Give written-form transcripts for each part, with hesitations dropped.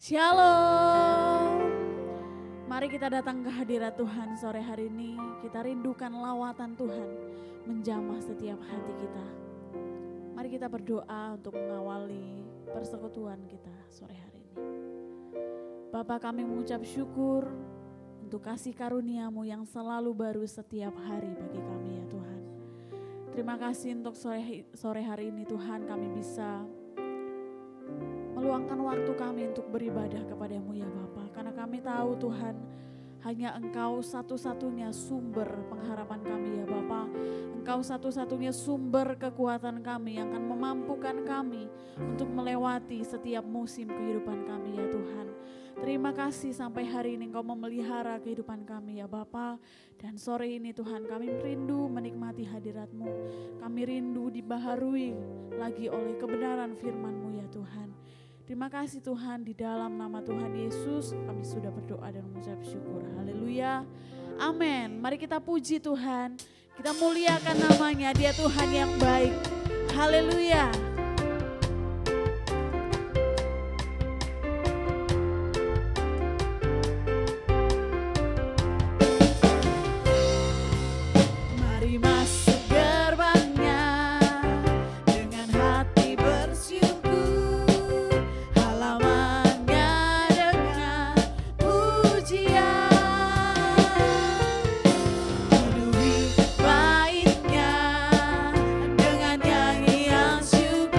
Shalom. Mari kita datang ke hadirat Tuhan sore hari ini. Kita rindukan lawatan Tuhan menjamah setiap hati kita. Mari kita berdoa untuk mengawali persekutuan kita sore hari ini. Bapa, kami mengucap syukur untuk kasih karunia-Mu yang selalu baru setiap hari bagi kami ya Tuhan. Terima kasih untuk sore hari ini Tuhan, kami bisa meluangkan waktu kami untuk beribadah kepada-Mu ya Bapa. Karena kami tahu Tuhan, hanya Engkau satu-satunya sumber pengharapan kami ya Bapa. Engkau satu-satunya sumber kekuatan kami yang akan memampukan kami untuk melewati setiap musim kehidupan kami ya Tuhan. Terima kasih sampai hari ini Engkau memelihara kehidupan kami ya Bapa. Dan sore ini Tuhan, kami rindu menikmati hadirat-Mu. Kami rindu dibaharui lagi oleh kebenaran firman-Mu ya Tuhan. Terima kasih Tuhan, di dalam nama Tuhan Yesus kami sudah berdoa dan mengucap syukur. Haleluya. Amin. Mari kita puji Tuhan. Kita muliakan namanya, Dia Tuhan yang baik. Haleluya. Mari masuk gerbangnya dengan hati bersyukur, halamannya dengan pujian, penuhi baitnya dengan nyanyian syukur.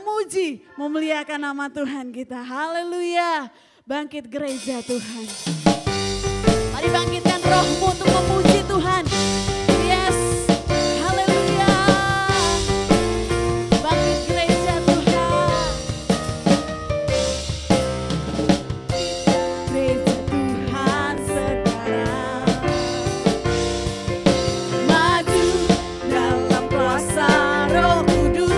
memuji, memuliakan nama Tuhan kita. Haleluya. Bangkit gereja Tuhan. Mari bangkitkan rohmu untuk memuji Tuhan. Yes. Haleluya. Bangkit gereja Tuhan. Gereja Tuhan sekarang maju dalam kuasa Roh Kudus.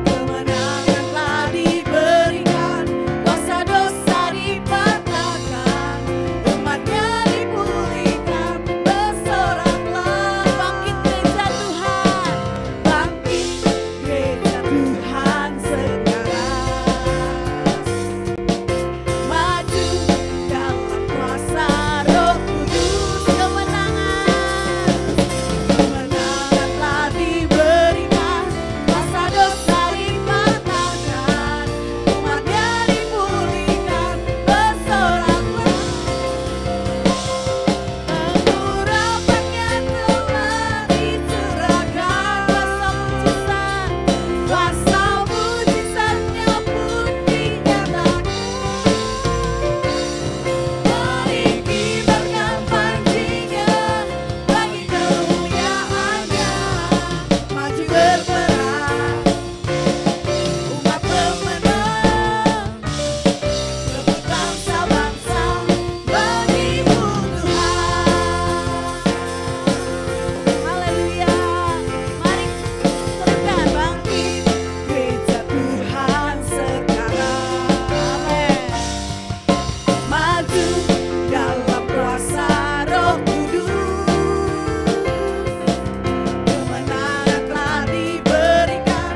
Kemenangan telah diberikan, kuasa dosa dipatahkan, umatnya dipulihkan, bersoraklah. Bangkit gereja Tuhan, bangkit gereja Tuhan sekarang. Maju dalam kuasa Roh Kudus. Kemenangan telah diberikan, kuasa dosa dipatahkan, umatnya dipulihkan, bersoraklah. Pengurapannya telah dicurahkan, kuasa mujizatnya pun dinyatakan. Mari kibarkan panjinya, bagi kemuliaannya, maju berperang, umat pemenang, rebut bangsa-bangsa, bagimu Tuhan. Haleluya. Mari serukan, bangkit gereja Tuhan sekarang. Amin. Maju dalam kuasa Roh Kudus. Kemenangan telah diberikan,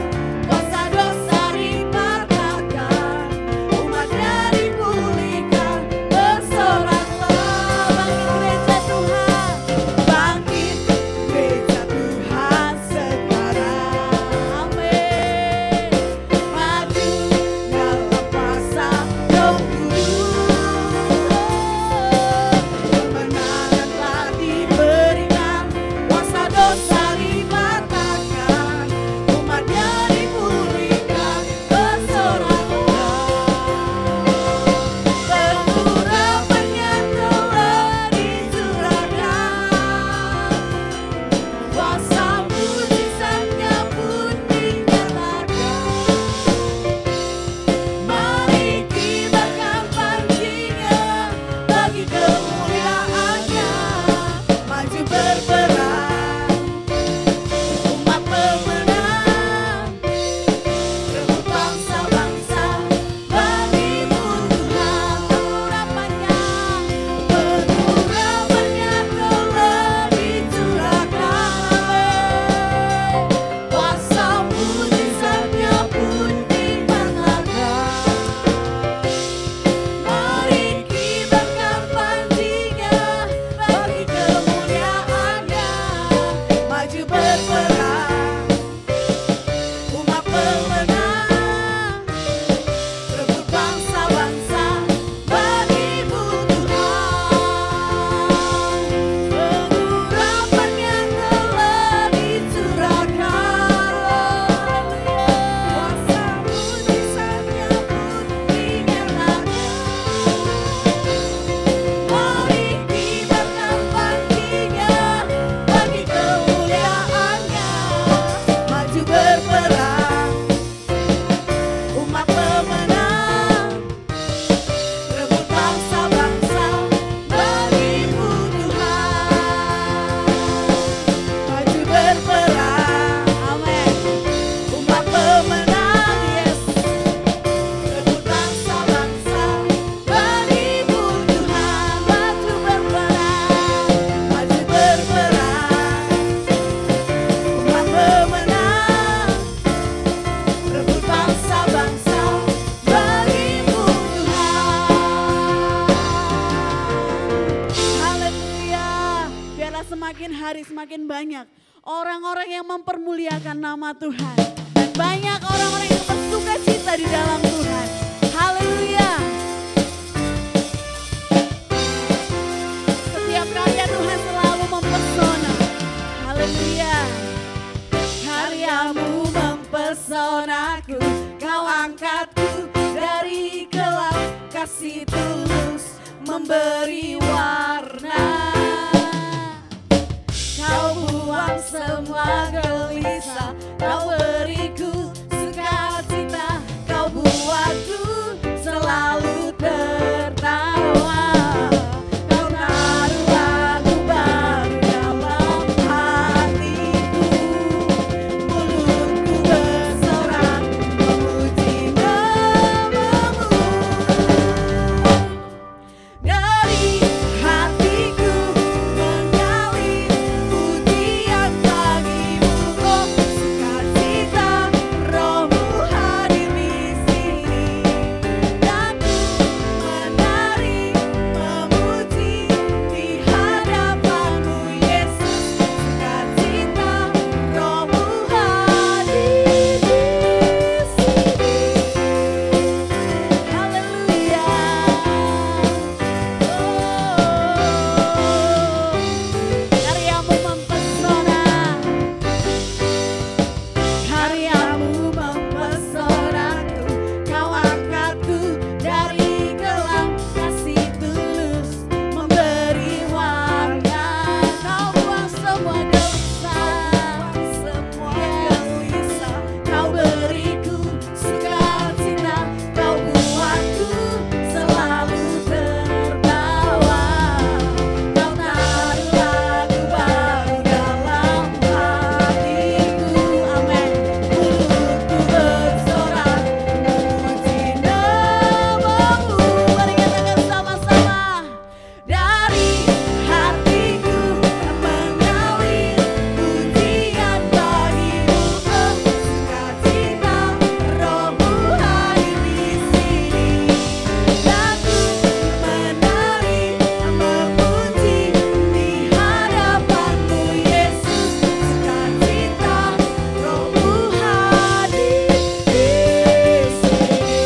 kuasa dosa dipatahkan, umatnya dipulihkan, bersoraklah. Bangkit gereja Tuhan, bangkit gereja Tuhan sekarang. Amin. Maju dalam kuasa Roh Kudus. Kemenangan telah diberikan, kuasa dosa dipatahkan, umatnya dipulihkan, bersoraklah. Pengurapannya telah dicurahkan, kuasa mujizatnya pun dinyatakan. Mari kibarkan panjinya, bagi kemuliaannya, maju berperang, umat pemenang, rebut bangsa-bangsa, bagimu Tuhan. Pengurapannya telah dicurahkan, kuasa mujizatnya pun dinyatakan. Mari kibarkan panjinya, bagi kemuliaannya, maju berperang, umat pemenang, rebut bangsa-bangsa, bagimu Tuhan. Pengurapannya telah dicurahkan, kuasa mujizatnya pun dinyatakan. Mari kibarkan panjinya, bagi kemuliaannya, maju berperang, umat pemenang, rebut bangsa-bangsa, bagimu Tuhan. Maju berperang, amin, umat pemenang, yes, rebut bangsa-bangsa, bagimu Tuhan. Maju berperang, umat pemenang, rebut bangsa-bangsa, bagimu Tuhan. Haleluya. Biarlah semakin hari semakin banyak orang-orang yang mempermuliakan nama Tuhan, dan banyak orang-orang yang bersuka cita di dalam Tuhan. Haleluya. Setiap karya Tuhan selalu mempesona. Haleluya. Karyamu mempesona. memberi warna. Kau buang semua gelisah, kau beriku sukacita, kau buatku selalu tertawa. Kau taruh lagu baru dalam hatiku, mulutku bersorak memuji namamu. Dari hatiku mengalir pujian bagimu, oh sukacita, rohmu hadir di sini. Dan ku menari memuji di hadapanmu Yesus, sukacita, rohmu hadir di sini. Haleluya. Karyamu mempesona, karyamu mempesonaku, kau angkatku dari gelap, kasih tulus memberi warna. Kau buang semua gelisah, kau beriku sukacita, kau buatku selalu tertawa. Kau taruh lagu baru dalam hatiku, amin. Mulutku bersorak memuji namamu. Mari katakan sama-sama. Dari hatiku mengalir pujian bagimu, oh sukacita, rohmu hadir di sini. Dan ku menari memuji di hadapanmu Yesus, sukacita, rohmu hadir di sini.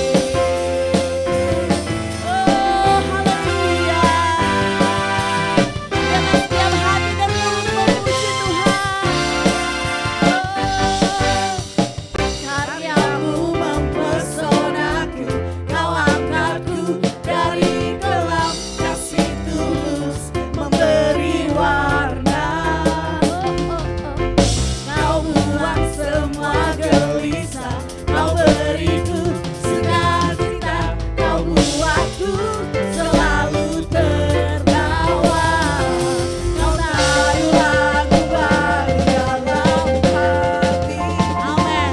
Oh haleluya. Dengan setiap hati dan mulut memuji Tuhan. Karyamu mempesonaku, kau angkatku dari gelap, kasih tulus memberi warna. Kau buang semua gelisah, kau beriku sukacita, kau buatku selalu tertawa. Kau taruh lagu baru dalam hati, amin.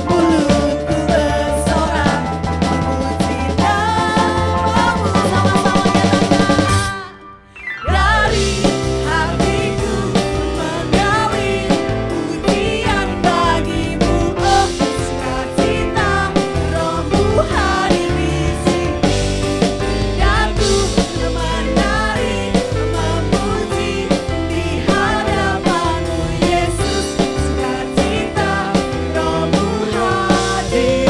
Mulutku bersorak memuji namamu. Sama-sama katakan. Dari hatiku mengalir pujian bagimu, oh sukacita, rohmu hadir di sini. Dan ku menari memuji di hadapanmu Yesus, sukacita, rohmu hadir.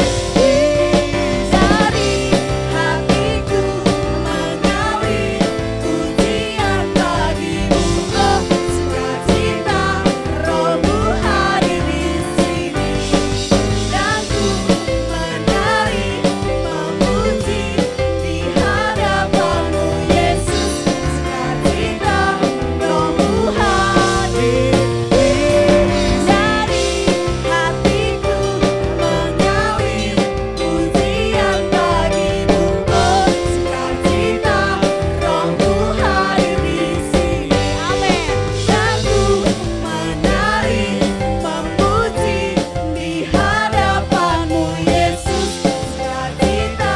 Dari hatiku mengalir pujian bagimu, oh sukacita, rohmu hadir di sini. Dan ku menari memuji di hadapanmu Yesus, sukacita, rohmu hadir. Dari hatiku mengalir pujian bagimu, oh sukacita, rohmu hadir di sini, amin. Dan ku menari memuji di hadapanmu Yesus, sukacita,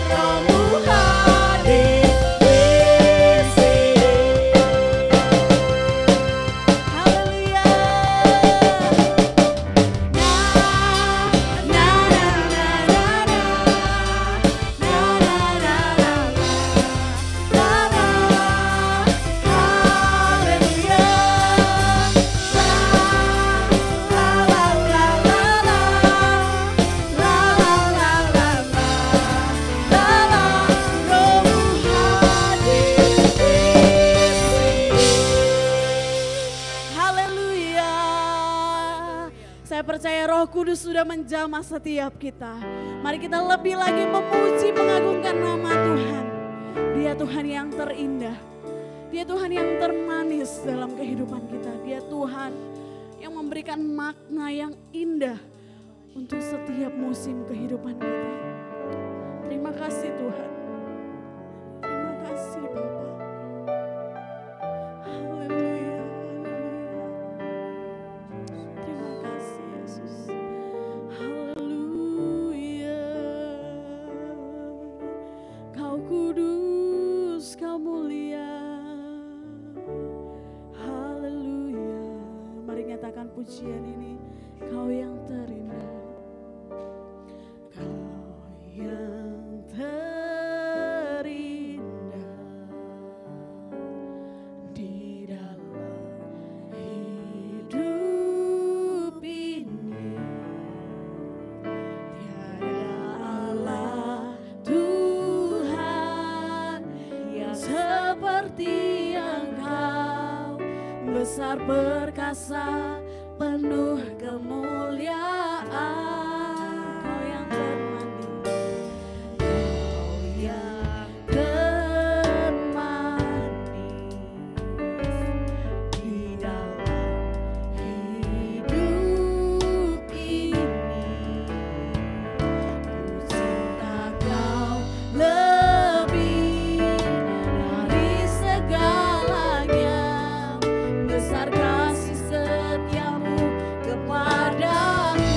rohmu hadir di sini. Haleluya. Na na na na na na, na na na na na, haleluya. La la la la la, la la la la la, la la, rohmu hadir di sini. Haleluya. Saya percaya Roh Kudus sudah menjamah setiap kita. Mari kita lebih lagi memuji, mengagungkan nama Tuhan. Di Dia Tuhan yang terindah. Dia Tuhan yang termanis dalam kehidupan kita. Dia Tuhan yang memberikan makna yang indah untuk setiap musim kehidupan kita. Terima kasih Tuhan. Terima kasih Bapa. Haleluya, haleluya. Terima kasih Yesus. Haleluya. Kau kudus, kau mulia. Haleluya. Mari nyatakan pujian ini. Kau yang terindah. Yang terindah di dalam hidup ini, tiada Allah Tuhan yang seperti Engkau, besar perkasa penuh kemuliaan. Besar kasih setiamu kepadaku.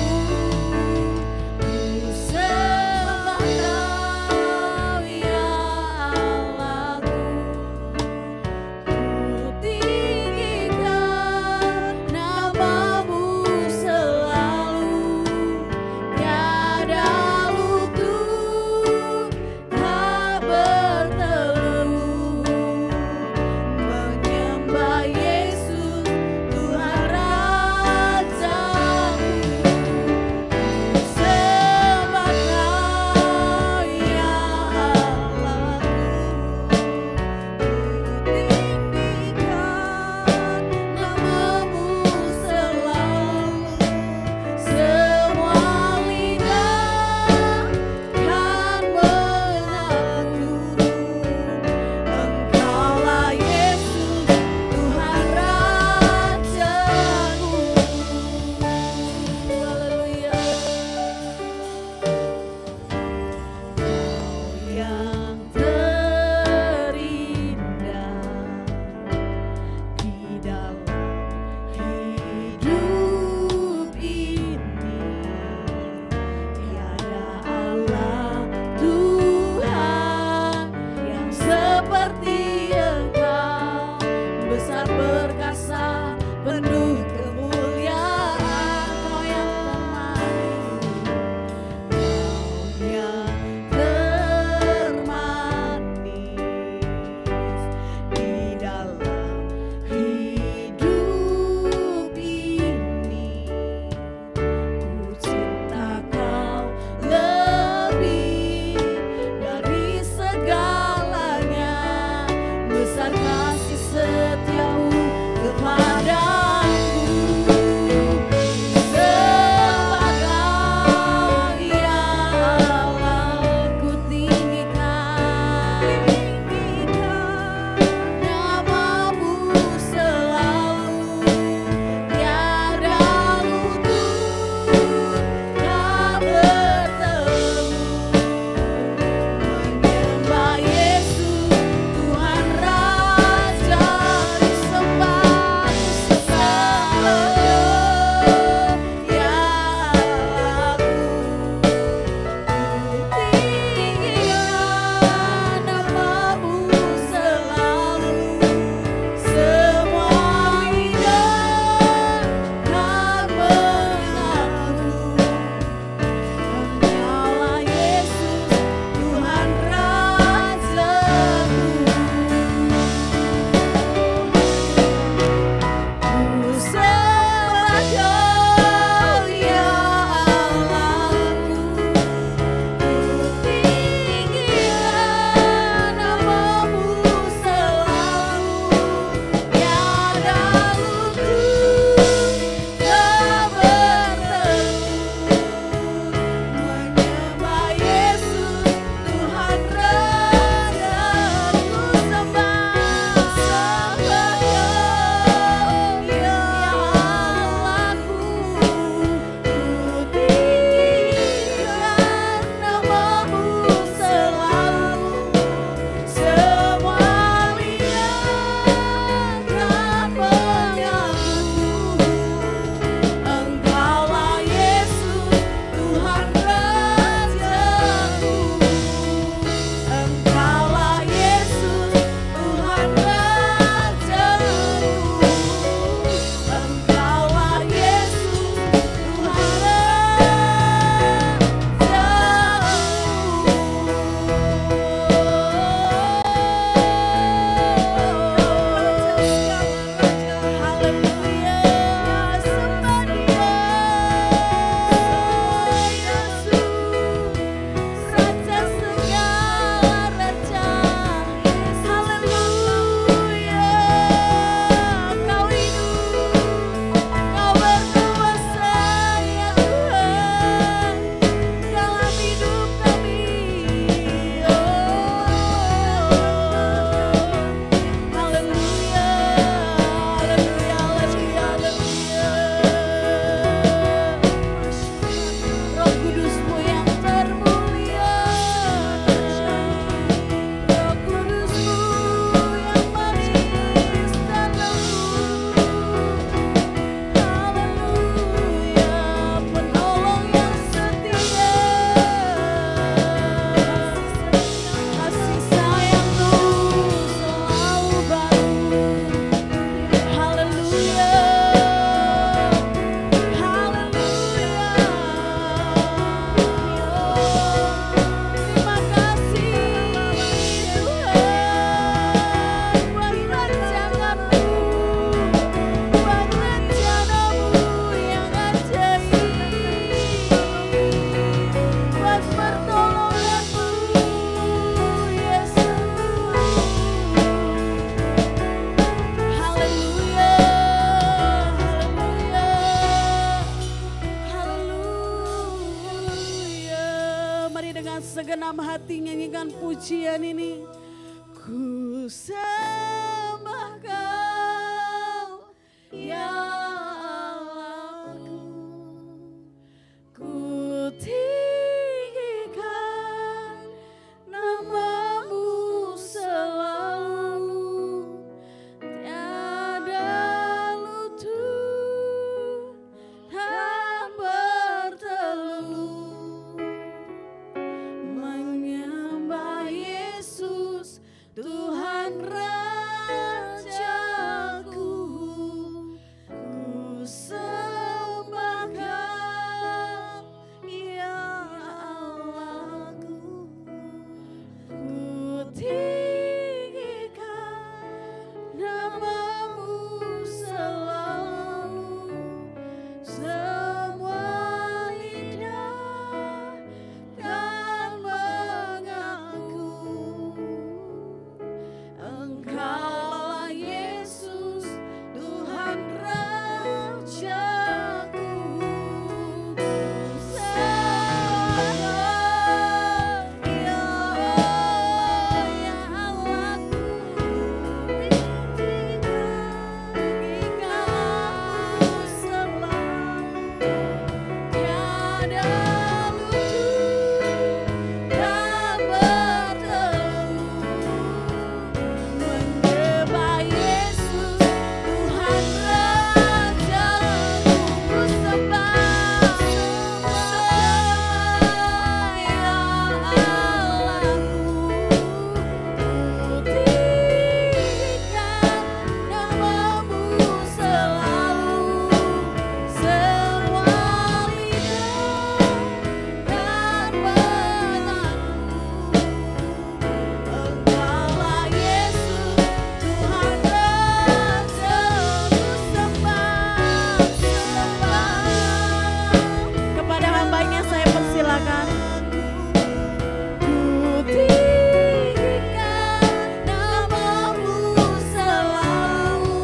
segenap hati nyanyikan pujian ini. Ku sembah Kau, ya Allahku. Ku tinggikan nama-Mu selalu. Tiada lutut tak bertelut menyembah Yesus Tuhan Rajaku. Ku sembah Kau, ya Allahku. Ku tinggikan nama-Mu selalu. Semua lidah kan mengaku Engkaulah Yesus Tuhan Rajaku. Sembah ya Allah, ya Allahku. Tinggikan selalu. Tiada lutut tak bertelut menyembah Yesus Tuhan Rajaku. Ku sembah ya Allahku. Ku tinggikan nama-Mu selalu. Semua lidah kan mengaku Engkaulah Yesus Tuhan Rajaku. Sembah kepada hamba-Nya saya persilakan. Ku tinggikan nama-Mu selalu.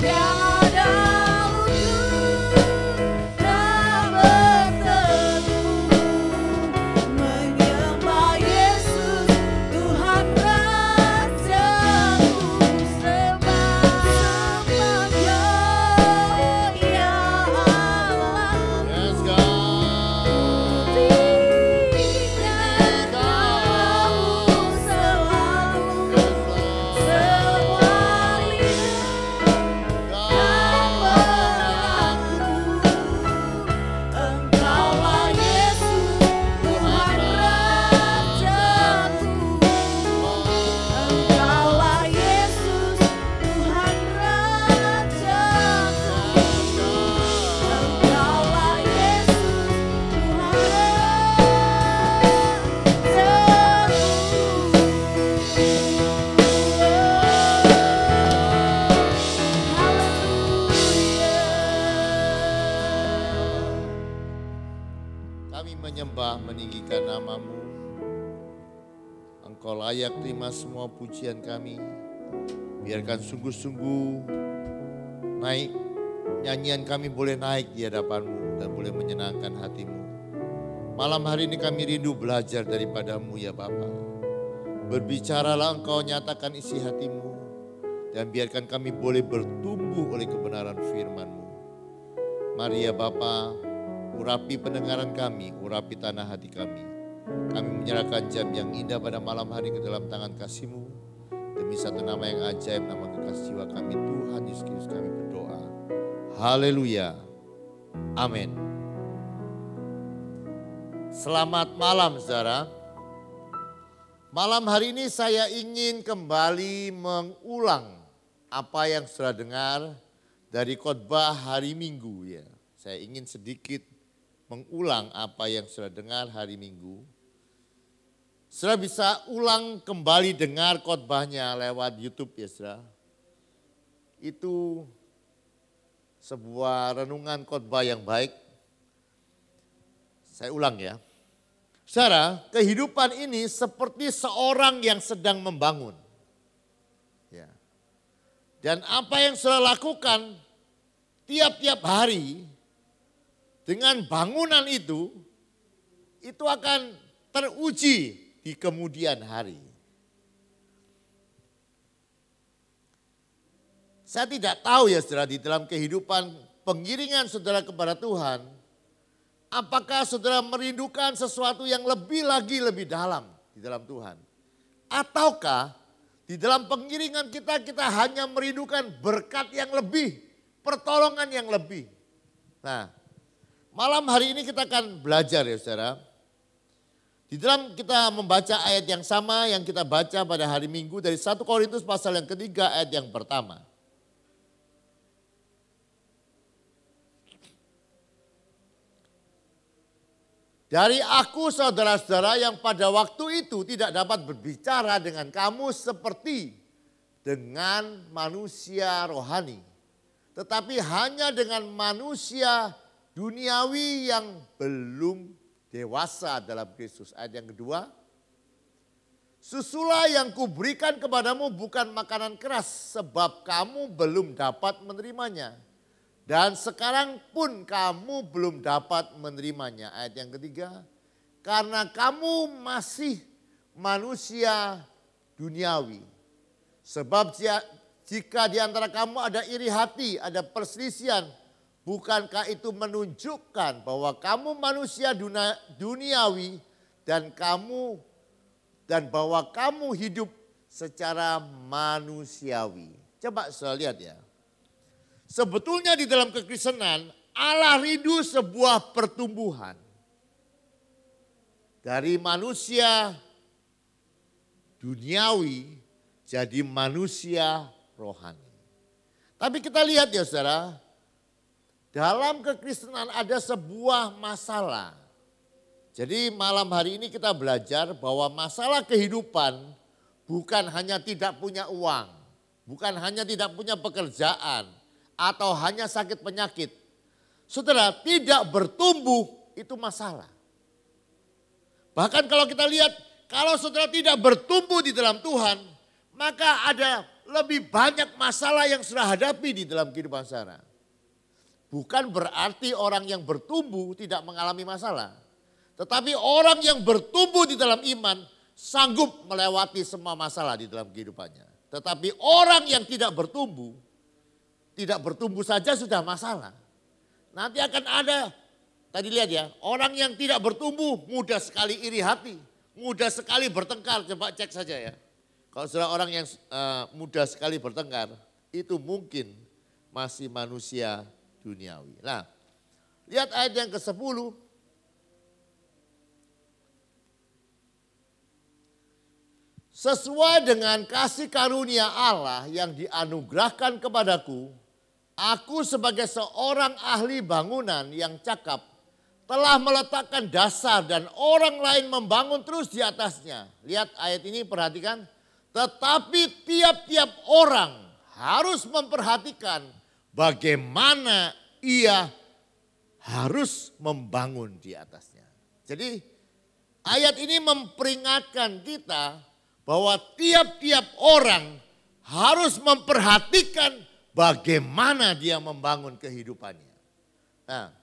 Tiada lutut tak bertelut menyembah Yesus Tuhan Rajaku. Sembah ya Allah. Yes, God. Tinggikan nama-Mu selalu. Semua lidah kan mengaku Engkaulah Yesus Tuhan Rajaku. Engkaulah Yesus Tuhan Rajaku. Engkaulah Yesus Tuhan Kami menyembah meninggikan nama-Mu. Engkau layak terima semua pujian kami. Biarkan sungguh-sungguh naik, nyanyian kami boleh naik di hadapan-Mu dan boleh menyenangkan hati-Mu. Malam hari ini kami rindu belajar daripada-Mu ya Bapa. Berbicaralah Engkau, nyatakan isi hati-Mu. Dan biarkan kami boleh bertumbuh oleh kebenaran firman-Mu. Mari ya Bapa, urapi pendengaran kami, urapi tanah hati kami. Kami menyerahkan jam yang indah pada malam hari ke dalam tangan kasih-Mu. Demi satu nama yang ajaib, nama kekasih jiwa kami, Tuhan Yesus Kristus kami berdoa. Haleluya. Amin. Selamat malam saudara. Malam hari ini saya ingin kembali mengulang apa yang sudah dengar dari khotbah hari Minggu ya. Saya ingin sedikit mengulang apa yang sudah dengar hari Minggu. Saudara bisa ulang kembali dengar khotbahnya lewat YouTube ya saudara. Itu sebuah renungan khotbah yang baik. Saya ulang ya. Saudara, kehidupan ini seperti seorang yang sedang membangun. Ya. Dan apa yang saudara lakukan tiap-tiap hari dengan bangunan itu akan teruji di kemudian hari. Saya tidak tahu ya saudara, di dalam kehidupan pengiringan saudara kepada Tuhan, apakah saudara merindukan sesuatu yang lebih lagi lebih dalam di dalam Tuhan? Ataukah di dalam pengiringan kita hanya merindukan berkat yang lebih, pertolongan yang lebih? Nah, malam hari ini kita akan belajar ya saudara. Di dalam kita membaca ayat yang sama yang kita baca pada hari Minggu dari 1 Korintus pasal yang ketiga ayat yang pertama. Dari aku saudara-saudara yang pada waktu itu tidak dapat berbicara dengan kamu seperti dengan manusia rohani. Tetapi hanya dengan manusia duniawi yang belum dewasa dalam Kristus. Ayat yang kedua. Susulah yang kuberikan kepadamu bukan makanan keras sebab kamu belum dapat menerimanya. Dan sekarang pun kamu belum dapat menerimanya. Ayat yang ketiga. Karena kamu masih manusia duniawi. Sebab jika di antara kamu ada iri hati, ada perselisihan, bukankah itu menunjukkan bahwa kamu manusia duniawi dan bahwa kamu hidup secara manusiawi. Coba saya lihat ya. Sebetulnya di dalam kekristenan Allah rindu sebuah pertumbuhan. Dari manusia duniawi jadi manusia rohani. Tapi kita lihat ya saudara, dalam kekristenan ada sebuah masalah. Jadi malam hari ini kita belajar bahwa masalah kehidupan bukan hanya tidak punya uang, bukan hanya tidak punya pekerjaan, atau hanya sakit penyakit. Saudara, tidak bertumbuh itu masalah. Bahkan kalau kita lihat, kalau saudara tidak bertumbuh di dalam Tuhan, maka ada lebih banyak masalah yang saudara hadapi di dalam kehidupan saudara. Bukan berarti orang yang bertumbuh tidak mengalami masalah. Tetapi orang yang bertumbuh di dalam iman sanggup melewati semua masalah di dalam kehidupannya. Tetapi orang yang tidak bertumbuh saja sudah masalah. Nanti akan ada, tadi lihat ya, orang yang tidak bertumbuh mudah sekali iri hati, mudah sekali bertengkar. Coba cek saja ya. Kalau saudara orang yang mudah sekali bertengkar, itu mungkin masih manusia duniawi. Nah, lihat ayat yang ke-10. Sesuai dengan kasih karunia Allah yang dianugerahkan kepadaku, aku sebagai seorang ahli bangunan yang cakap telah meletakkan dasar dan orang lain membangun terus di atasnya. Lihat ayat ini, perhatikan. Tetapi tiap-tiap orang harus memperhatikan bagaimana ia harus membangun di atasnya. Jadi ayat ini memperingatkan kita bahwa tiap-tiap orang harus memperhatikan bagaimana dia membangun kehidupannya. Nah,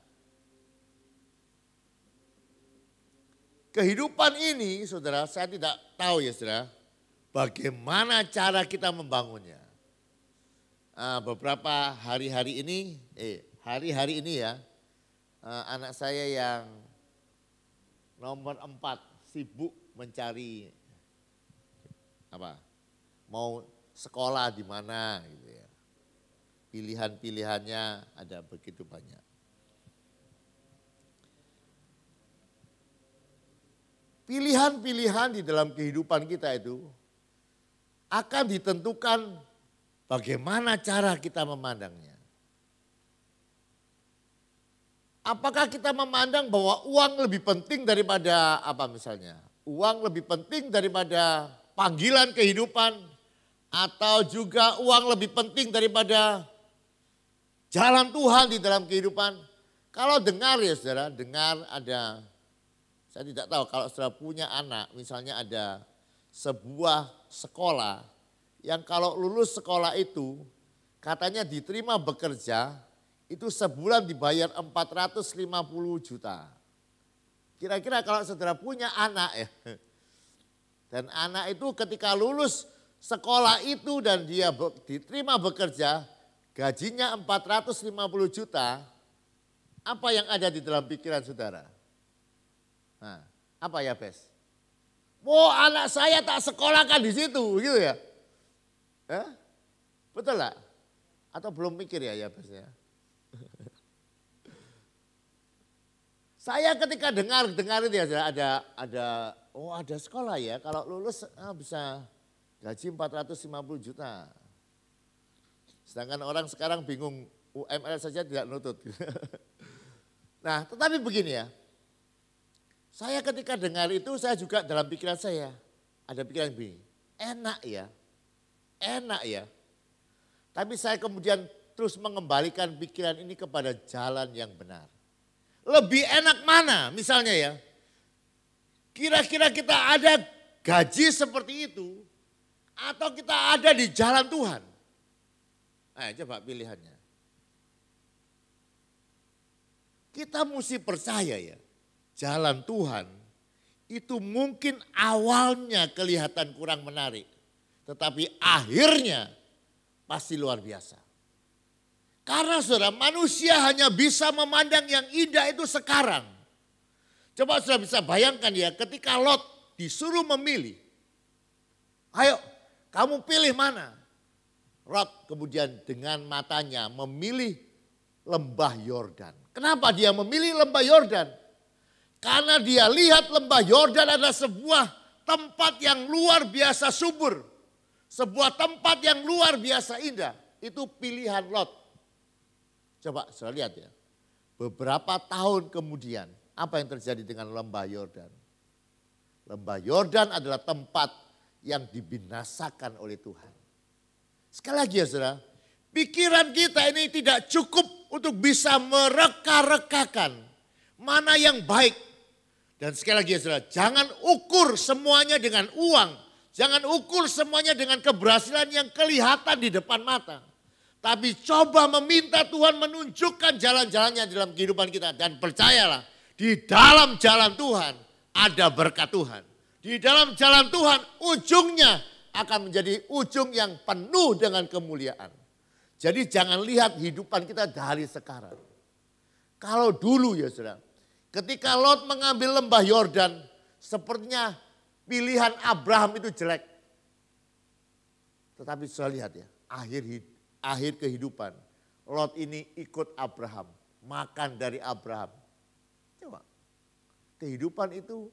kehidupan ini saudara, saya tidak tahu ya saudara, bagaimana cara kita membangunnya. Beberapa hari-hari ini ya, anak saya yang nomor 4 sibuk mencari mau sekolah di mana gitu ya. Pilihan-pilihannya ada begitu banyak. Pilihan-pilihan di dalam kehidupan kita itu akan ditentukan bagaimana cara kita memandangnya. Apakah kita memandang bahwa uang lebih penting daripada apa misalnya? Uang lebih penting daripada panggilan kehidupan, atau juga uang lebih penting daripada jalan Tuhan di dalam kehidupan. Kalau dengar ya saudara, dengar ada, saya tidak tahu kalau saudara punya anak, misalnya ada sebuah sekolah yang kalau lulus sekolah itu katanya diterima bekerja, itu sebulan dibayar 450 juta. Kira-kira kalau saudara punya anak ya. Dan anak itu ketika lulus sekolah itu dan dia diterima bekerja, gajinya 450 juta, apa yang ada di dalam pikiran saudara? Nah, apa ya Bes? Oh anak saya tak sekolahkan di situ gitu ya. Betul lah? Atau belum mikir ya Bes ya? Saya ketika dengar itu ya ada sekolah ya kalau lulus bisa gaji 450 juta. Sedangkan orang sekarang bingung UMR saja tidak nutut. Nah tetapi begini ya, saya ketika dengar itu saya juga dalam pikiran saya ada pikiran begini, enak ya. Tapi saya kemudian terus mengembalikan pikiran ini kepada jalan yang benar. Lebih enak mana misalnya ya, kira-kira kita ada gaji seperti itu atau kita ada di jalan Tuhan? Coba pilihannya. Kita mesti percaya ya, jalan Tuhan itu mungkin awalnya kelihatan kurang menarik. Tetapi akhirnya pasti luar biasa. Karena saudara manusia hanya bisa memandang yang indah itu sekarang. Coba saudara bisa bayangkan ya ketika Lot disuruh memilih. Ayo kamu pilih mana? Lot kemudian dengan matanya memilih lembah Yordan. Kenapa dia memilih lembah Yordan? Karena dia lihat lembah Yordan adalah sebuah tempat yang luar biasa subur. Sebuah tempat yang luar biasa indah. Itu pilihan Lot. Coba saudara lihat ya. Beberapa tahun kemudian apa yang terjadi dengan lembah Yordan? Lembah Yordan adalah tempat yang dibinasakan oleh Tuhan. Sekali lagi ya saudara, pikiran kita ini tidak cukup untuk bisa mereka-rekakan mana yang baik. Dan sekali lagi ya saudara, jangan ukur semuanya dengan uang. Jangan ukur semuanya dengan keberhasilan yang kelihatan di depan mata. Tapi coba meminta Tuhan menunjukkan jalan-jalannya dalam kehidupan kita. Dan percayalah, di dalam jalan Tuhan ada berkat Tuhan. Di dalam jalan Tuhan ujungnya akan menjadi ujung yang penuh dengan kemuliaan. Jadi jangan lihat hidupan kita dari sekarang. Kalau dulu ya saudara, ketika Lot mengambil lembah Yordan, sepertinya pilihan Abraham itu jelek. Tetapi saya lihat ya, akhir kehidupan, Lot ini ikut Abraham, makan dari Abraham. Coba, kehidupan itu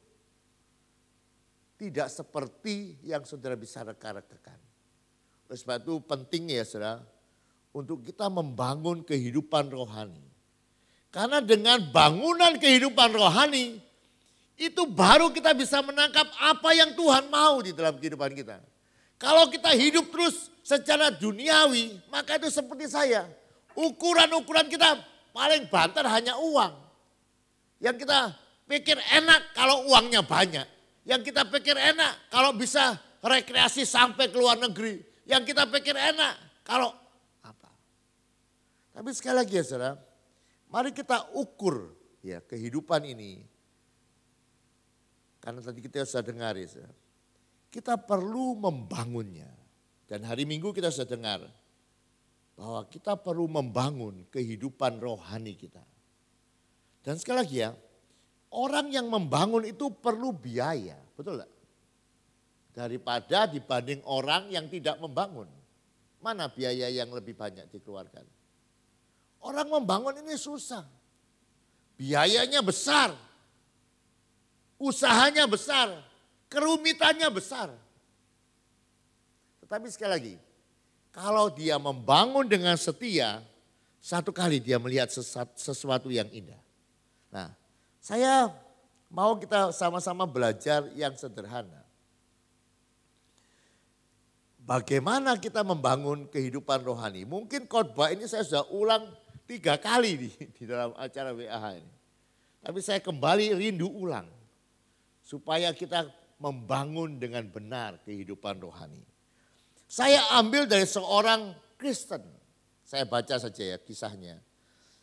tidak seperti yang saudara bisa reka-rekakan. Oleh sebab itu pentingnya ya saudara, untuk kita membangun kehidupan rohani. Karena dengan bangunan kehidupan rohani, itu baru kita bisa menangkap apa yang Tuhan mau di dalam kehidupan kita. Kalau kita hidup terus secara duniawi, maka itu seperti saya. Ukuran-ukuran kita paling banter hanya uang. Yang kita pikir enak kalau uangnya banyak. Yang kita pikir enak kalau bisa rekreasi sampai ke luar negeri. Yang kita pikir enak kalau apa. Tapi sekali lagi ya saudara, mari kita ukur ya kehidupan ini. Karena tadi kita sudah dengar ya saudara. Kita perlu membangunnya. Dan hari Minggu kita sudah dengar bahwa kita perlu membangun kehidupan rohani kita. Dan sekali lagi ya, orang yang membangun itu perlu biaya, betul enggak? Daripada dibanding orang yang tidak membangun. Mana biaya yang lebih banyak dikeluarkan? Orang membangun ini susah. Biayanya besar. Usahanya besar. Kerumitannya besar. Tetapi sekali lagi, kalau dia membangun dengan setia, satu kali dia melihat sesuatu yang indah. Nah, saya mau kita sama-sama belajar yang sederhana. Bagaimana kita membangun kehidupan rohani? Mungkin khotbah ini saya sudah ulang 3 kali di dalam acara WAH ini. Tapi saya kembali rindu ulang. Supaya kita membangun dengan benar kehidupan rohani. Saya ambil dari seorang Kristen. Saya baca saja ya kisahnya.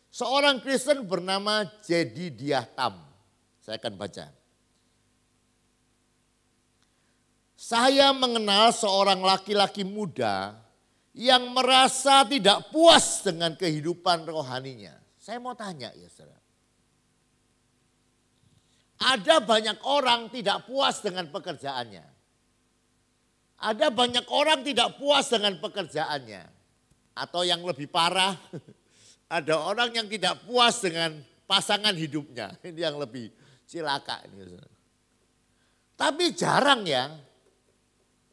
Seorang Kristen bernama Jedidiah Tam. Saya akan baca. Saya mengenal seorang laki-laki muda yang merasa tidak puas dengan kehidupan rohaninya. Saya mau tanya ya saudara. Ada banyak orang tidak puas dengan pekerjaannya. Ada banyak orang tidak puas dengan pekerjaannya. Atau yang lebih parah, ada orang yang tidak puas dengan pasangan hidupnya. Ini yang lebih cilaka. Tapi jarang ya,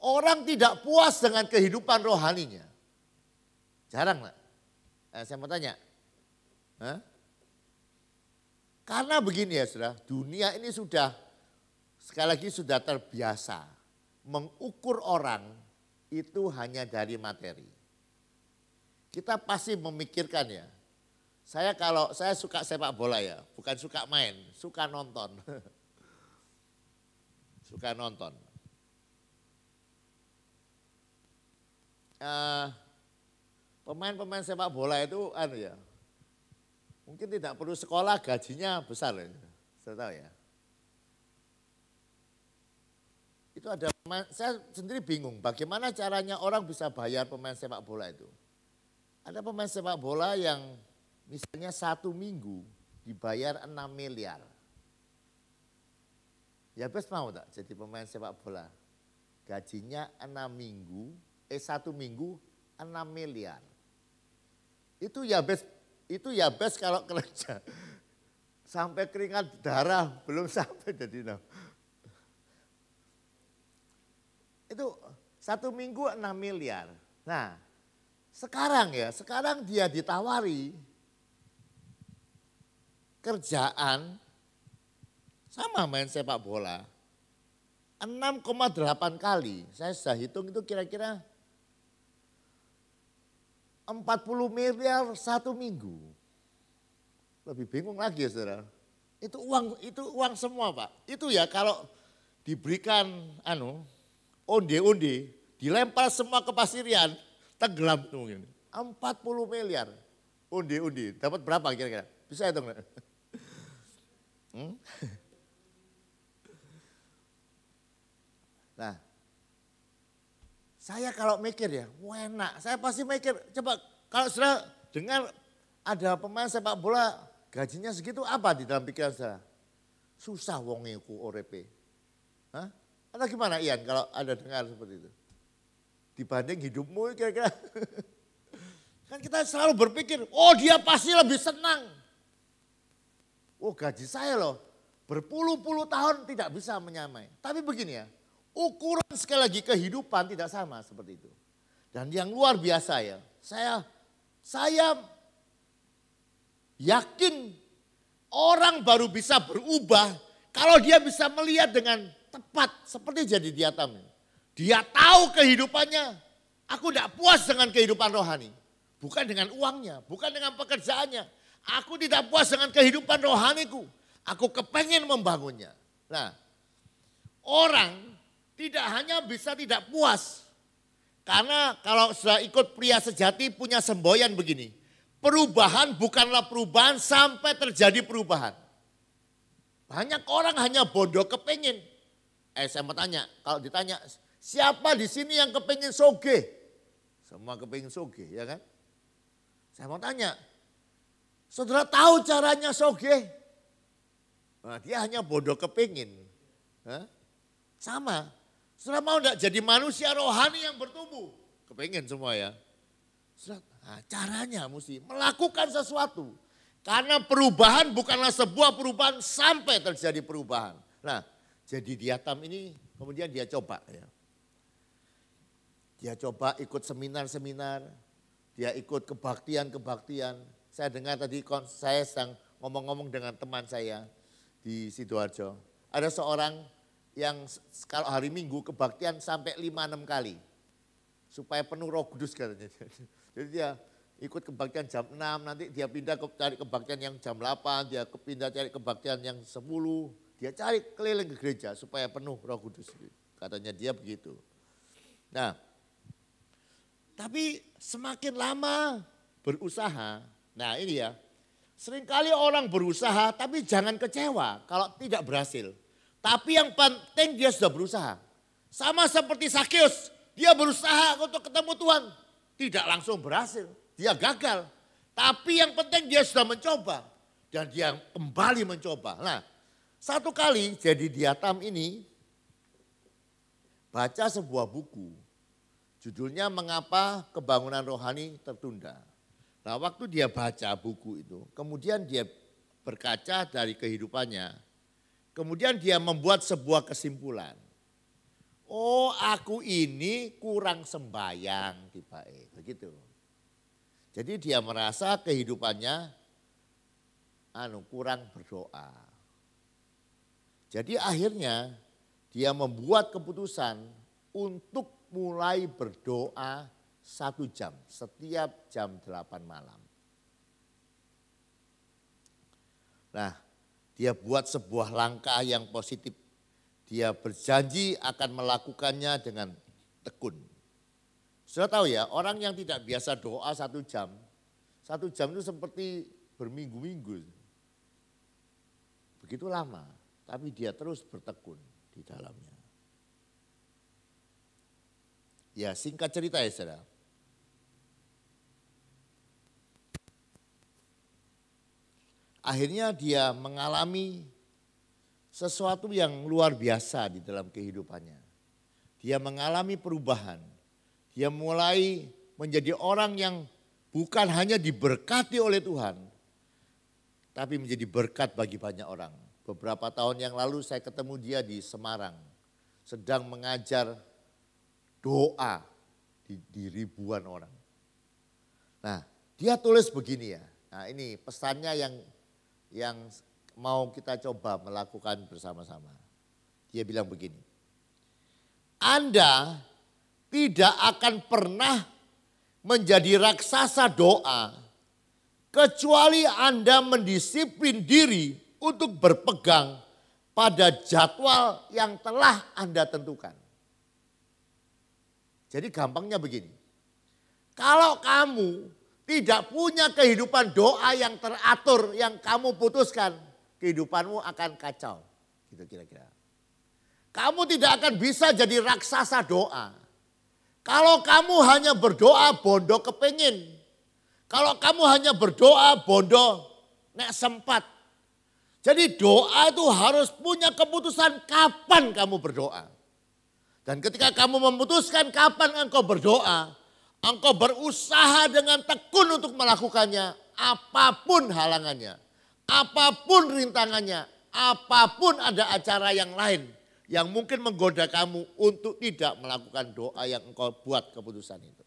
orang tidak puas dengan kehidupan rohaninya. Jarang lah. Saya mau tanya. Hah? Karena begini ya saudara, dunia ini sudah sekali lagi sudah terbiasa mengukur orang itu hanya dari materi. Kita pasti memikirkan ya. Saya suka sepak bola ya, bukan suka main, suka nonton. Suka nonton. Pemain-pemain sepak bola itu mungkin tidak perlu sekolah, gajinya besar ya. Saya tahu ya. Itu ada pemain, saya sendiri bingung bagaimana caranya orang bisa bayar pemain sepak bola itu. Ada pemain sepak bola yang misalnya 1 minggu dibayar 6 miliar. Ya bes mau tak jadi pemain sepak bola. Gajinya 1 minggu 6 miliar. Itu ya bes kalau kerja. Sampai keringat darah belum sampai jadi itu 1 minggu 6 miliar. Nah sekarang dia ditawari kerjaan sama main sepak bola 6,8 kali. Saya sudah hitung itu kira-kira 40 miliar 1 minggu. Lebih bingung lagi ya saudara. Itu uang semua Pak. Itu ya kalau diberikan onde-onde, dilempar semua ke pasirian, tenggelam tuh mungkin. 40 miliar onde-onde. Dapat berapa kira-kira? Bisa hitung enggak? Nah, saya kalau mikir ya, enak. Saya pasti mikir, coba kalau saudara dengar ada pemain sepak bola gajinya segitu, apa di dalam pikiran saudara? Susah wong iku orepe. Hah? Atau gimana Ian kalau ada dengar seperti itu? Dibanding hidupmu kira-kira. Kan kita selalu berpikir, oh dia pasti lebih senang. Oh gaji saya loh berpuluh-puluh tahun tidak bisa menyamai. Tapi begini ya, ukuran sekali lagi kehidupan tidak sama seperti itu. Dan yang luar biasa ya, saya yakin orang baru bisa berubah kalau dia bisa melihat dengan tepat seperti jadi Diatam. Dia tahu kehidupannya, aku tidak puas dengan kehidupan rohani. Bukan dengan uangnya, bukan dengan pekerjaannya. Aku tidak puas dengan kehidupan rohaniku. Aku kepengen membangunnya. Nah, orang tidak hanya bisa tidak puas. Karena kalau sudah ikut pria sejati punya semboyan begini. Perubahan bukanlah perubahan sampai terjadi perubahan. Banyak orang hanya bodoh kepengen. Saya mau tanya, kalau ditanya siapa di sini yang kepengen soge? Semua kepengen soge ya kan? Saya mau tanya, saudara tahu caranya soge? Nah, dia hanya bodoh kepingin. Sama, saudara mau enggak jadi manusia rohani yang bertumbuh? Kepingin semua ya. Nah, caranya mesti melakukan sesuatu. Karena perubahan bukanlah sebuah perubahan sampai terjadi perubahan. Nah, jadi Diatam ini kemudian dia coba ya. Dia coba ikut seminar-seminar. Dia ikut kebaktian-kebaktian. Saya dengar tadi saya sedang ngomong-ngomong dengan teman saya di Sidoarjo. Ada seorang yang kalau hari Minggu kebaktian sampai 5-6 kali. Supaya penuh Roh Kudus katanya. Jadi dia ikut kebaktian jam 6, nanti dia pindah cari kebaktian yang jam 8, dia pindah cari kebaktian yang 10. Dia cari keliling ke gereja supaya penuh Roh Kudus. Katanya dia begitu. Nah, tapi semakin lama berusaha, nah ini ya, Seringkali orang berusaha tapi jangan kecewa kalau tidak berhasil. Tapi yang penting dia sudah berusaha. Sama seperti Zakeus, dia berusaha untuk ketemu Tuhan. Tidak langsung berhasil, dia gagal. Tapi yang penting dia sudah mencoba. Dan dia kembali mencoba. Nah, satu kali jadi Diatam ini baca sebuah buku. Judulnya Mengapa Kebangunan Rohani Tertunda. Nah, waktu dia baca buku itu, kemudian dia berkaca dari kehidupannya. Kemudian dia membuat sebuah kesimpulan. Oh, aku ini kurang sembahyang, begitu. Jadi dia merasa kehidupannya kurang berdoa. Jadi akhirnya dia membuat keputusan untuk mulai berdoa 1 jam setiap jam 8 malam. Nah, dia buat sebuah langkah yang positif. Dia berjanji akan melakukannya dengan tekun. Sudah tahu ya, orang yang tidak biasa doa 1 jam itu seperti berminggu-minggu. Begitu lama, tapi dia terus bertekun di dalamnya. Ya, singkat cerita ya saudara. Akhirnya dia mengalami sesuatu yang luar biasa di dalam kehidupannya. Dia mengalami perubahan. Dia mulai menjadi orang yang bukan hanya diberkati oleh Tuhan, tapi menjadi berkat bagi banyak orang. Beberapa tahun yang lalu saya ketemu dia di Semarang, sedang mengajar doa di ribuan orang. Nah, dia tulis begini ya. Nah, ini pesannya yang mau kita coba melakukan bersama-sama. Dia bilang begini, Anda tidak akan pernah menjadi raksasa doa kecuali Anda mendisiplin diri untuk berpegang pada jadwal yang telah Anda tentukan. Jadi gampangnya begini, kalau kamu tidak punya kehidupan doa yang teratur, yang kamu putuskan, kehidupanmu akan kacau. Gitu kira-kira. Kamu tidak akan bisa jadi raksasa doa. Kalau kamu hanya berdoa bondo kepengin. Kalau kamu hanya berdoa bondo nek sempat. Jadi doa itu harus punya keputusan kapan kamu berdoa. Dan ketika kamu memutuskan kapan engkau berdoa, engkau berusaha dengan tekun untuk melakukannya, apapun halangannya, apapun rintangannya, apapun ada acara yang lain yang mungkin menggoda kamu untuk tidak melakukan doa yang engkau buat keputusan itu.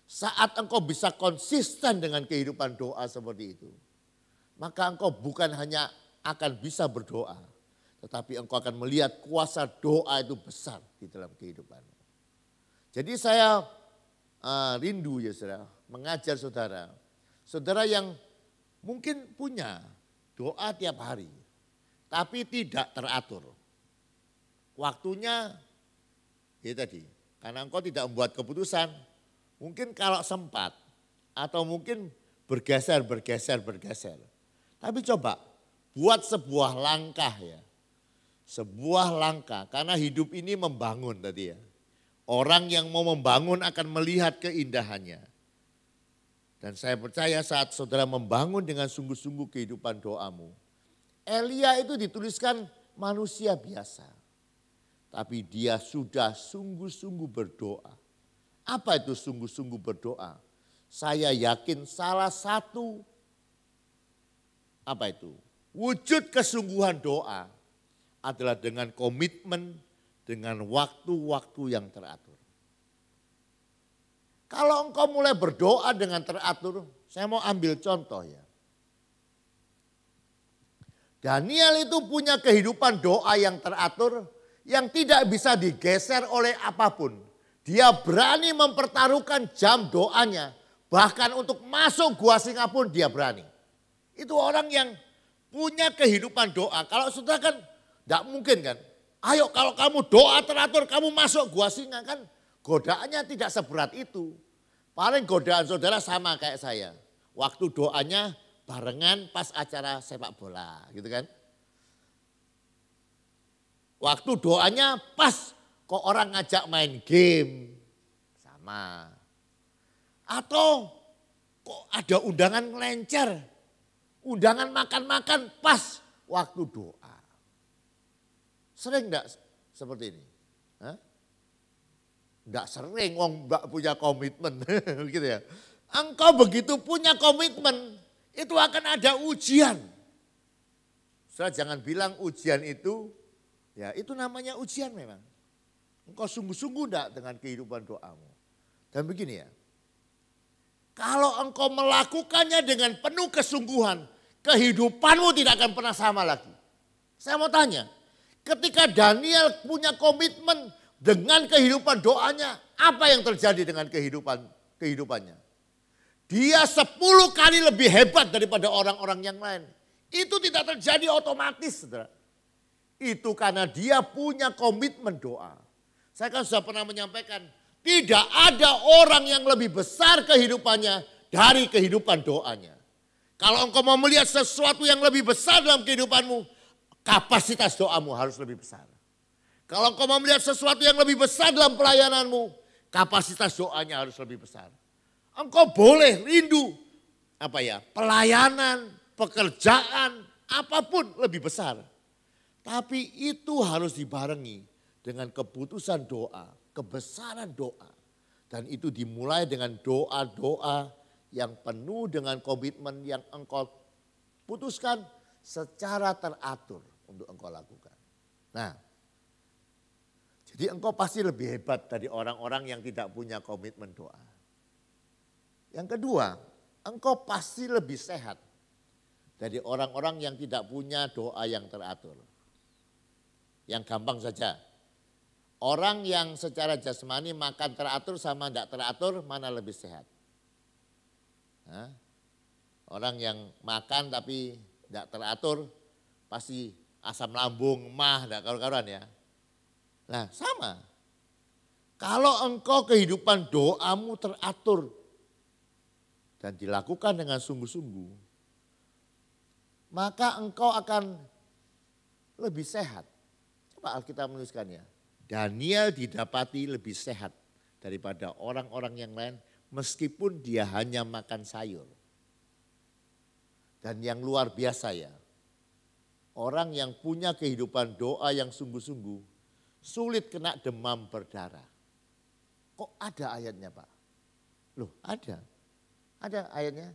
Saat engkau bisa konsisten dengan kehidupan doa seperti itu, maka engkau bukan hanya akan bisa berdoa, tetapi engkau akan melihat kuasa doa itu besar di dalam kehidupanmu. Jadi saya rindu ya saudara, mengajar saudara. Saudara yang mungkin punya doa tiap hari, tapi tidak teratur. Waktunya, ya tadi, karena engkau tidak membuat keputusan, mungkin kalau sempat, atau mungkin bergeser. Tapi coba, buat sebuah langkah ya. Sebuah langkah, karena hidup ini membangun tadi ya. Orang yang mau membangun akan melihat keindahannya. Dan saya percaya saat saudara membangun dengan sungguh-sungguh kehidupan doamu. Elia itu dituliskan manusia biasa. Tapi dia sudah sungguh-sungguh berdoa. Apa itu sungguh-sungguh berdoa? Saya yakin salah satu wujud kesungguhan doa adalah dengan komitmen, dengan waktu-waktu yang teratur. Kalau engkau mulai berdoa dengan teratur, saya mau ambil contoh ya. Daniel itu punya kehidupan doa yang teratur, yang tidak bisa digeser oleh apapun. Dia berani mempertaruhkan jam doanya, bahkan untuk masuk gua singa pun dia berani. Itu orang yang punya kehidupan doa. Kalau saudara kan tidak mungkin kan. Ayo kalau kamu doa teratur kamu masuk gua singa kan. Godaannya tidak seberat itu. Paling godaan saudara sama kayak saya. Waktu doanya barengan pas acara sepak bola gitu kan. Waktu doanya pas kok orang ngajak main game sama. Atau kok ada undangan ngelencer, undangan makan-makan pas waktu doa. Sering enggak seperti ini? Hah? Enggak sering, wong enggak punya komitmen gitu ya. Engkau begitu punya komitmen, itu akan ada ujian. Saudara jangan bilang ujian itu, ya itu namanya ujian memang. Engkau sungguh-sungguh enggak dengan kehidupan doamu. Dan begini ya, kalau engkau melakukannya dengan penuh kesungguhan, kehidupanmu tidak akan pernah sama lagi. Saya mau tanya, ketika Daniel punya komitmen dengan kehidupan doanya, apa yang terjadi dengan kehidupannya? Dia 10 kali lebih hebat daripada orang-orang yang lain. Itu tidak terjadi otomatis, saudara. Itu karena dia punya komitmen doa. Saya kan sudah pernah menyampaikan, tidak ada orang yang lebih besar kehidupannya dari kehidupan doanya. Kalau engkau mau melihat sesuatu yang lebih besar dalam kehidupanmu, kapasitas doamu harus lebih besar. Kalau engkau mau melihat sesuatu yang lebih besar dalam pelayananmu, kapasitas doanya harus lebih besar. Engkau boleh rindu pelayanan, pekerjaan, apapun lebih besar. Tapi itu harus dibarengi dengan keputusan doa, kebesaran doa. Dan itu dimulai dengan doa-doa yang penuh dengan komitmen yang engkau putuskan secara teratur untuk engkau lakukan. Nah, jadi engkau pasti lebih hebat dari orang-orang yang tidak punya komitmen doa. Yang kedua, engkau pasti lebih sehat dari orang-orang yang tidak punya doa yang teratur. Yang gampang saja, orang yang secara jasmani makan teratur sama tidak teratur, mana lebih sehat? Hah? Orang yang makan tapi tidak teratur, pasti asam lambung, mah, tidak karu-karuan ya. Nah sama, kalau engkau kehidupan doamu teratur dan dilakukan dengan sungguh-sungguh, maka engkau akan lebih sehat. Coba Alkitab menuliskannya. Daniel didapati lebih sehat daripada orang-orang yang lain meskipun dia hanya makan sayur. Dan yang luar biasa ya, orang yang punya kehidupan doa yang sungguh-sungguh sulit kena demam berdarah. Kok ada ayatnya Pak? Loh ada. Ada ayatnya,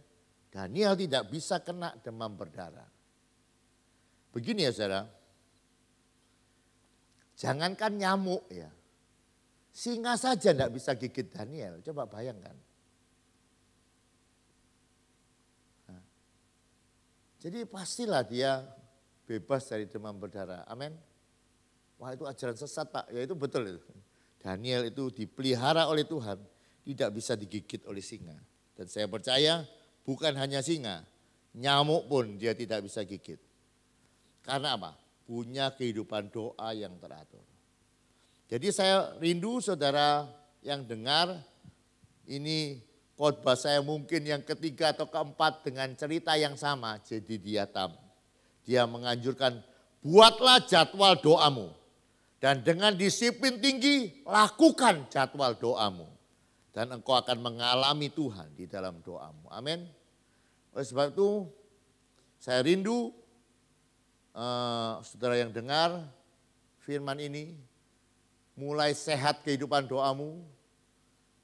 Daniel tidak bisa kena demam berdarah. Begini ya saudara, jangankan nyamuk ya, singa saja tidak bisa gigit Daniel, coba bayangkan. Nah, jadi pastilah dia bebas dari demam berdarah, amin. Wah itu ajaran sesat Pak, ya itu betul itu. Daniel itu dipelihara oleh Tuhan, tidak bisa digigit oleh singa. Dan saya percaya bukan hanya singa, nyamuk pun dia tidak bisa gigit. Karena apa? Punya kehidupan doa yang teratur. Jadi saya rindu saudara yang dengar, ini khotbah saya mungkin yang ketiga atau keempat dengan cerita yang sama. Jadi dia menganjurkan buatlah jadwal doamu. Dan dengan disiplin tinggi lakukan jadwal doamu. Dan engkau akan mengalami Tuhan di dalam doamu. Amin. Oleh sebab itu saya rindu saudara yang dengar firman ini, mulai sehat kehidupan doamu.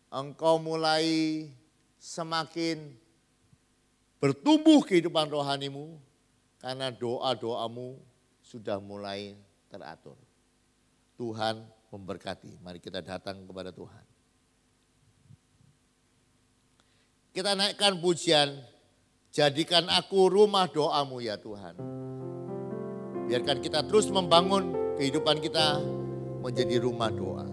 Engkau mulai semakin bertumbuh kehidupan rohanimu karena doa-doamu sudah mulai teratur. Tuhan memberkati. Mari kita datang kepada Tuhan. Kita naikkan pujian, jadikan aku rumah doamu ya Tuhan. Biarkan kita terus membangun kehidupan kita menjadi rumah doa.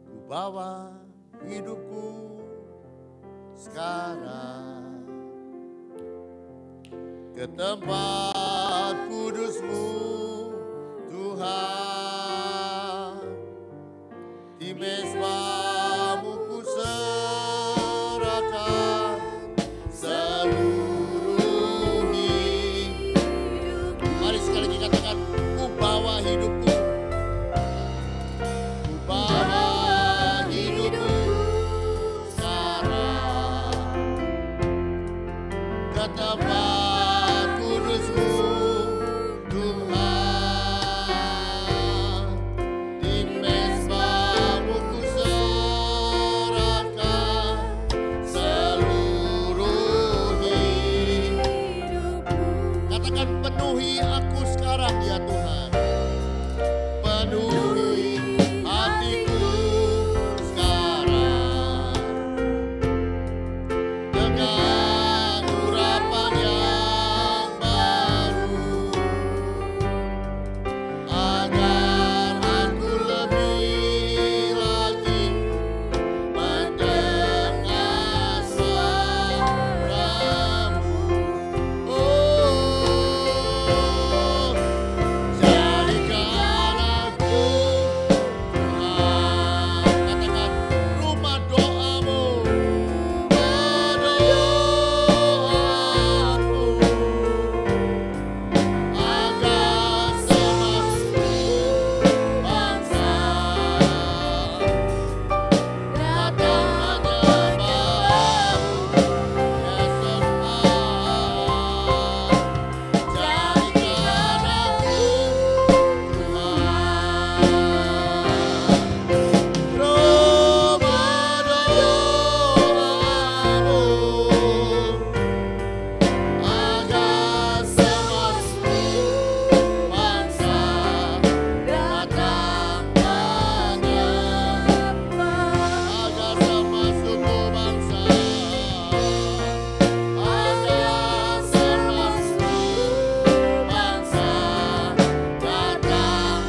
Ku bawa hidupku sekarang ke tempat kudus-Mu Tuhan. Di mezbah-Mu ku serahkan tempat kudus-Mu, Tuhan. Di mezbah-Mu ku serahkan seluruh hidupku. Katakan, penuhi aku sekarang ya Tuhan. Penuhi hatiku sekarang dengan urapan yang baru, agar aku lebih lagi mendengar suara-Mu. Oh, jadikan aku Tuhan, katakan, rumah doa-Mu, berdoaku, agar seluruh bangsa datang menyembah-Mu, Yesus. Jadikan aku Tuhan, rumah doa-Mu, agar seluruh bangsa datang menyembah, agar semua suku bangsa, agar semua suku bangsa datang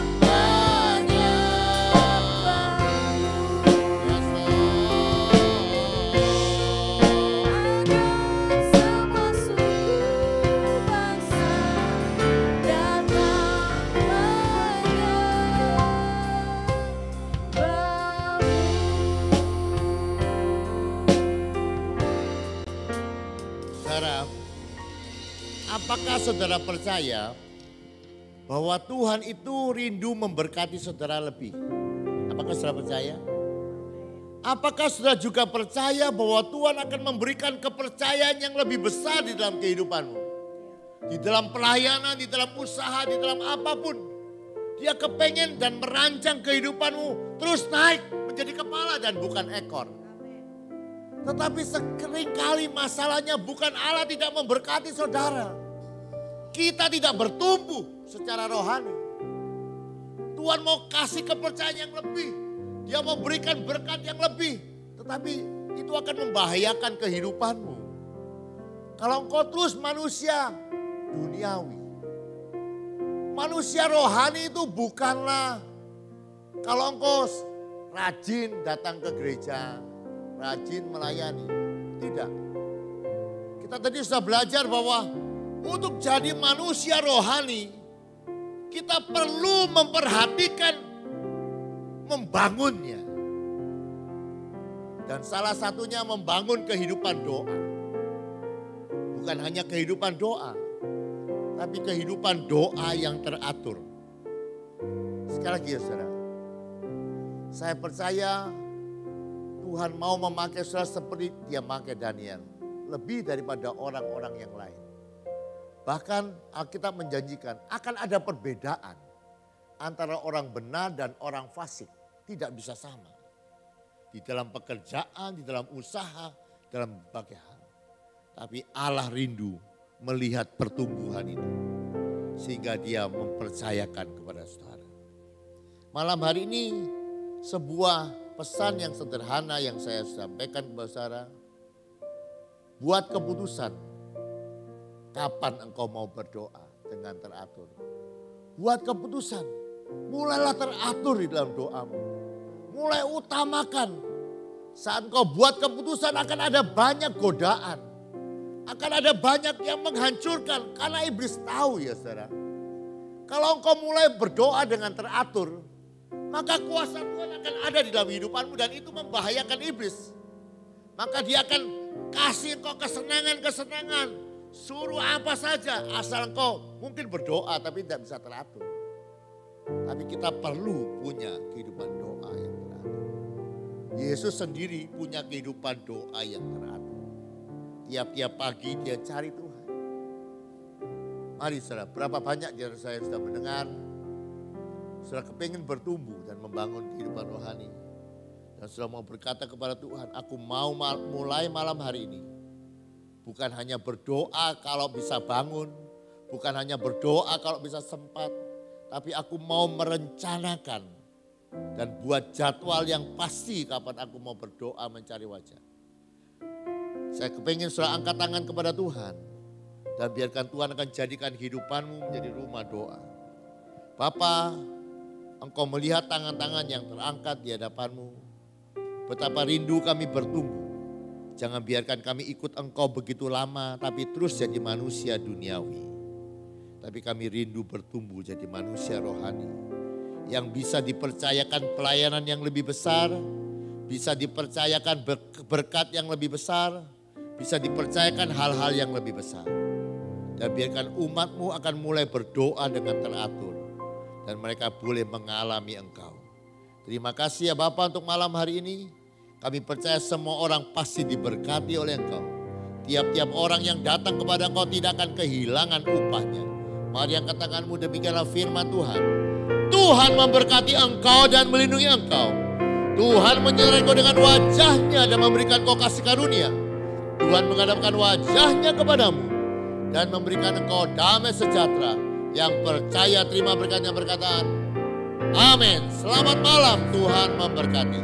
Saudara, apakah saudara percaya bahwa Tuhan itu rindu memberkati saudara lebih? Apakah saudara percaya? Apakah saudara juga percaya bahwa Tuhan akan memberikan kepercayaan yang lebih besar di dalam kehidupanmu? Di dalam pelayanan, di dalam usaha, di dalam apapun. Dia kepengen dan merancang kehidupanmu terus naik menjadi kepala dan bukan ekor. Tetapi seringkali masalahnya bukan Allah tidak memberkati saudara. Kita tidak bertumbuh secara rohani. Tuhan mau kasih kepercayaan yang lebih. Dia mau berikan berkat yang lebih. Tetapi itu akan membahayakan kehidupanmu. Kalau engkau terus manusia duniawi. Manusia rohani itu bukanlah kalau engkau rajin datang ke gereja, rajin melayani. Tidak. Kita tadi sudah belajar bahwa untuk jadi manusia rohani, kita perlu memperhatikan membangunnya. Dan salah satunya membangun kehidupan doa. Bukan hanya kehidupan doa, tapi kehidupan doa yang teratur. Sekali lagi ya saudara, saya percaya Tuhan mau memakai saudara seperti dia memakai Daniel. Lebih daripada orang-orang yang lain. Bahkan Alkitab menjanjikan akan ada perbedaan antara orang benar dan orang fasik. Tidak bisa sama. Di dalam pekerjaan, di dalam usaha, dalam berbagai hal. Tapi Allah rindu melihat pertumbuhan itu. Sehingga dia mempercayakan kepada saudara. Malam hari ini sebuah pesan yang sederhana yang saya sampaikan kepada saudara. Buat keputusan kapan engkau mau berdoa dengan teratur. Buat keputusan, mulailah teratur di dalam doamu. Mulai utamakan. Saat engkau buat keputusan akan ada banyak godaan. Akan ada banyak yang menghancurkan karena iblis tahu ya saudara. Kalau engkau mulai berdoa dengan teratur, maka kuasa Tuhan akan ada di dalam hidupanmu dan itu membahayakan iblis. Maka dia akan kasih engkau kesenangan-kesenangan. Suruh apa saja asal engkau mungkin berdoa tapi tidak bisa teratur. Tapi kita perlu punya kehidupan doa yang teratur. Yesus sendiri punya kehidupan doa yang teratur. Tiap-tiap pagi dia cari Tuhan. Mari saudara, berapa banyak di antara saya sudah mendengar, saudara kepingin bertumbuh dan membangun kehidupan rohani. Dan saudara mau berkata kepada Tuhan, aku mau mulai malam hari ini. Bukan hanya berdoa kalau bisa bangun, bukan hanya berdoa kalau bisa sempat, tapi aku mau merencanakan dan buat jadwal yang pasti kapan aku mau berdoa mencari wajah. Saya kepingin saudara angkat tangan kepada Tuhan. Dan biarkan Tuhan akan jadikan kehidupanmu menjadi rumah doa. Bapa, Engkau melihat tangan-tangan yang terangkat di hadapanmu. Betapa rindu kami bertumbuh. Jangan biarkan kami ikut Engkau begitu lama tapi terus jadi manusia duniawi. Tapi kami rindu bertumbuh jadi manusia rohani. Yang bisa dipercayakan pelayanan yang lebih besar. Bisa dipercayakan berkat yang lebih besar. Bisa dipercayakan hal-hal yang lebih besar. Dan biarkan umatmu akan mulai berdoa dengan teratur. Dan mereka boleh mengalami Engkau. Terima kasih ya Bapa untuk malam hari ini. Kami percaya semua orang pasti diberkati oleh Engkau. Tiap-tiap orang yang datang kepada Engkau tidak akan kehilangan upahnya. Mari angkat tanganmu, demikianlah firman Tuhan. Tuhan memberkati engkau dan melindungi engkau. Tuhan menyertai engkau dengan wajahnya dan memberikan engkau kasih karunia. Tuhan menghadapkan wajahnya kepadamu dan memberikan engkau damai sejahtera. Yang percaya terima berkatnya berkataan amin. Selamat malam, Tuhan memberkati.